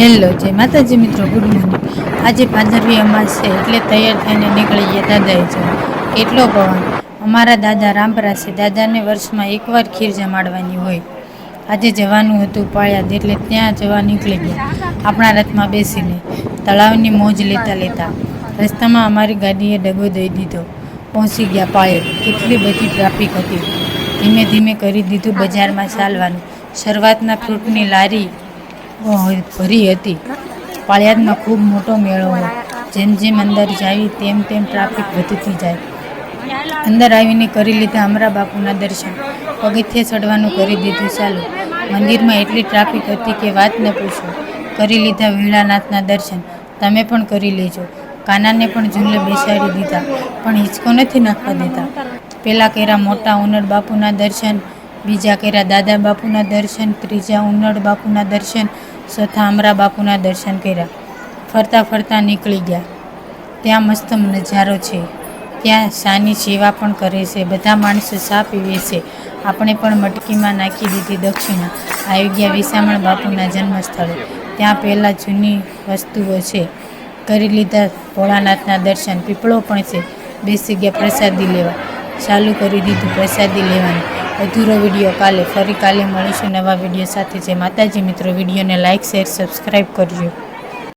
Hello જય માતાજી મિત્રો, ગુડ મોર્નિંગ। આજે ભાદરવી અમાસ છે એટલે તૈયાર થઈને નીકળી ગયા દાદાએ જવા। કેટલો પવન! અમારા દાદા રામપરા છે। દાદાને વર્ષમાં એકવાર ખીર જમાડવાની હોય। આજે જવાનું હતું પાળિયાદ એટલે ત્યાં જવા નીકળી ગયા આપણા રથમાં બેસીને, તળાવની મોજ લેતા લેતા। રસ્તામાં અમારી ગાડીએ ડગો દઈ દીધો। પહોંચી ગયા પાળિયાદ। કેટલી બધી ટ્રાફિક હતી। ધીમે ધીમે કરી દીધું બજારમાં ચાલવાનું। શરૂઆતના ફ્રૂટની લારી ભરી હતી। પાળિયાદમાં ખૂબ મોટો મેળો હોય। જેમ જેમ અંદર જાવી તેમ તેમ ટ્રાફિક વધતી જાય। અંદર આવીને કરી લીધા અમરા બાપુના દર્શન। પગથિયે ચડવાનું કરી દીધું ચાલુ। મંદિરમાં એટલી ટ્રાફિક હતી કે વાત ન પૂછો। કરી લીધા વીણાનાથના દર્શન। તમે પણ કરી લેજો। કાનાને પણ ઝૂલે બેસાડી દીધા, પણ હિંચકો નથી નાખવા દેતા। પહેલાં કર્યા મોટા ઉનડ બાપુના દર્શન, બીજા કર્યા દાદા બાપુના દર્શન, ત્રીજા ઉનડ બાપુના દર્શન, ચોથા અમરા બાપુના દર્શન કર્યા। ફરતા ફરતા નીકળી ગયા। ત્યાં મસ્ત નજારો છે। ત્યાં શાની સેવા પણ કરે છે। બધા માણસો ચા પીવે છે। આપણે પણ મટકીમાં નાખી દીધી દક્ષિણા। આવી ગયા વિસામણ બાપુના જન્મસ્થળે। ત્યાં પહેલાં જૂની વસ્તુઓ છે। કરી લીધા ભોળાનાથના દર્શન। પીપળો પણ છે। બેસી ગયા પ્રસાદી લેવા। ચાલુ કરી દીધું પ્રસાદી લેવાનું। અધૂરો વિડીયો કાલે। ફરી કાલે મળીશું નવા વિડીયો સાથે। જય માતાજી મિત્રો, વિડીયોને લાઇક, શેર, સબસ્ક્રાઈબ કરજો।